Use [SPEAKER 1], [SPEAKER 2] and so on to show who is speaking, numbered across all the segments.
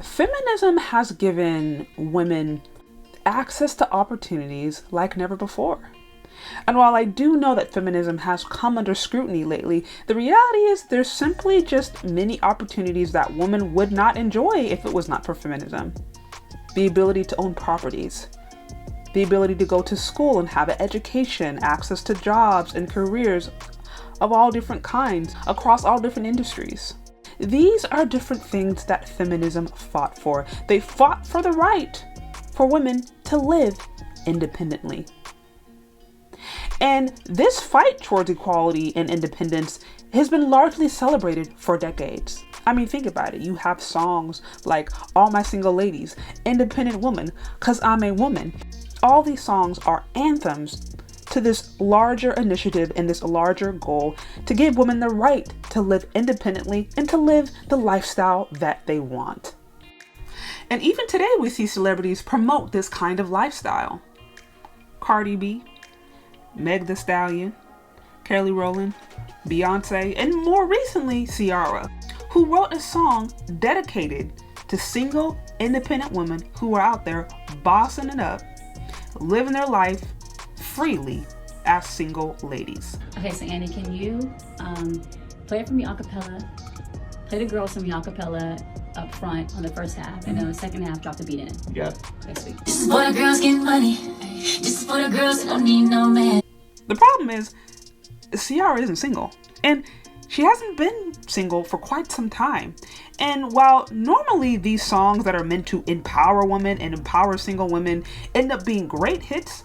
[SPEAKER 1] Feminism has given women access to opportunities like never before. And while I do know that feminism has come under scrutiny lately, the reality is there's simply just many opportunities that women would not enjoy if it was not for feminism. The ability to own properties, the ability to go to school and have an education, access to jobs and careers of all different kinds across all different industries. These are different things that feminism fought for. They fought for the right for women to live independently. And this fight towards equality and independence has been largely celebrated for decades. I mean, think about it. You have songs like All My Single Ladies, Independent Woman, 'Cause I'm a Woman. All these songs are anthems to this larger initiative and this larger goal to give women the right to live independently and to live the lifestyle that they want. And even today we see celebrities promote this kind of lifestyle. Cardi B, Meg Thee Stallion, Kelly Rowland, Beyonce, and more recently Ciara, who wrote a song dedicated to single independent women who are out there bossing it up, living their life freely as single ladies.
[SPEAKER 2] Okay, so Annie, can you play it for me a cappella? Play the girls for me a cappella up front on the first half, and then the second half, drop the beat in.
[SPEAKER 1] Yeah.
[SPEAKER 2] Okay, sweet.
[SPEAKER 3] This is for the girls getting money. This is for the girls that don't need no man.
[SPEAKER 1] The problem is, Ciara isn't single, and she hasn't been single for quite some time. And while normally these songs that are meant to empower women and empower single women end up being great hits,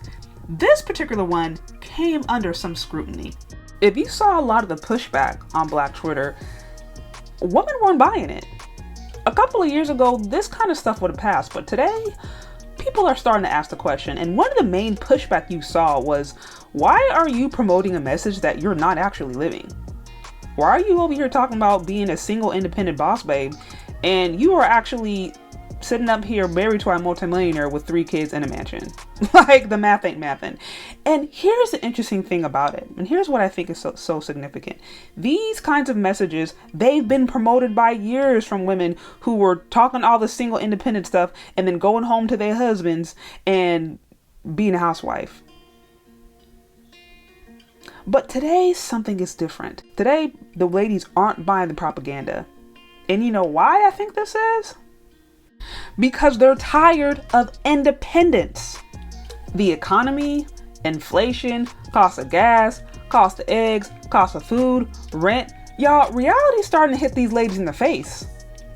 [SPEAKER 1] this particular one came under some scrutiny. If you saw a lot of the pushback on Black Twitter, women weren't buying it. A couple of years ago, this kind of stuff would have passed, but today, people are starting to ask the question. And one of the main pushback you saw was, why are you promoting a message that you're not actually living? Why are you over here talking about being a single independent boss babe, and you are actually sitting up here married to a multimillionaire with 3 kids and a mansion? Like, the math ain't mathin'. And here's the interesting thing about it, and here's what I think is so significant. These kinds of messages, they've been promoted by years from women who were talking all the single independent stuff and then going home to their husbands and being a housewife. But today, something is different. Today, the ladies aren't buying the propaganda. And you know why I think this is? Because they're tired of independence. The economy, inflation, cost of gas, cost of eggs, cost of food, rent. Y'all, reality's starting to hit these ladies in the face.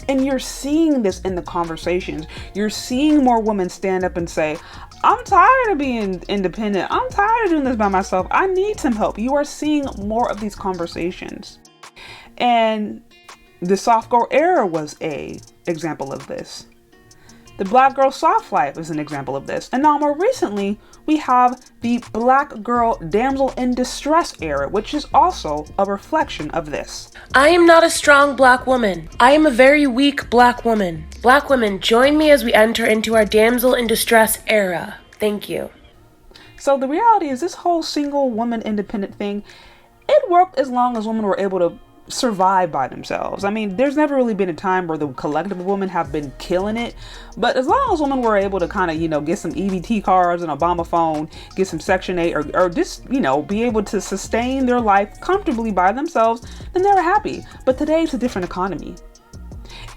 [SPEAKER 1] And you're seeing this in the conversations. You're seeing more women stand up and say, I'm tired of being independent. I'm tired of doing this by myself. I need some help. You are seeing more of these conversations. And the soft girl era was a example of this. The Black girl soft life is an example of this. And now more recently, we have the Black girl damsel in distress era, which is also a reflection of this.
[SPEAKER 4] I am not a strong Black woman. I am a very weak Black woman. Black women, join me as we enter into our damsel in distress era. Thank you.
[SPEAKER 1] So the reality is this whole single woman independent thing, it worked as long as women were able to survive by themselves. I mean, there's never really been a time where the collective of women have been killing it, but as long as women were able to kind of, get some EBT cards, an Obama phone, get some Section 8, or just, be able to sustain their life comfortably by themselves, then they were happy. But today it's a different economy.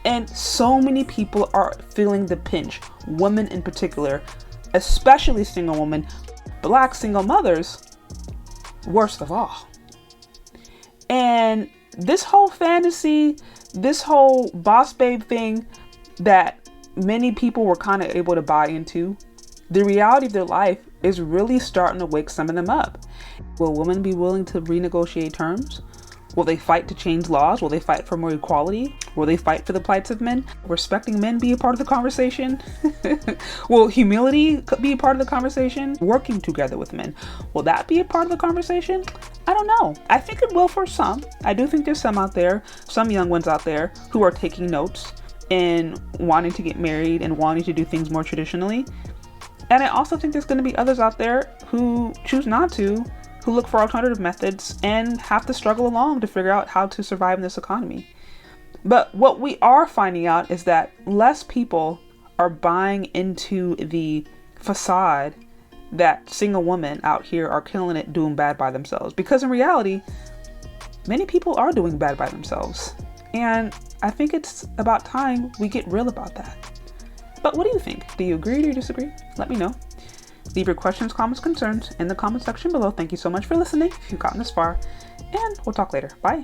[SPEAKER 1] And so many people are feeling the pinch, women in particular, especially single women, Black single mothers, worst of all. And this whole fantasy, this whole boss babe thing that many people were kind of able to buy into, the reality of their life is really starting to wake some of them up. Will women be willing to renegotiate terms? Will they fight to change laws? Will they fight for more equality? Will they fight for the plights of men? Respecting men be a part of the conversation? Will humility be a part of the conversation? Working together with men, will that be a part of the conversation? I don't know. I think it will for some. I do think there's some out there, some young ones out there who are taking notes and wanting to get married and wanting to do things more traditionally. And I also think there's going to be others out there who choose not to, who look for alternative methods and have to struggle along to figure out how to survive in this economy. But what we are finding out is that less people are buying into the facade that single women out here are killing it, doing bad by themselves. Because in reality, many people are doing bad by themselves. And I think it's about time we get real about that. But what do you think? Do you agree or do you disagree? Let me know. Leave your questions, comments, concerns in the comment section below. Thank you so much for listening if you've gotten this far. And we'll talk later. Bye.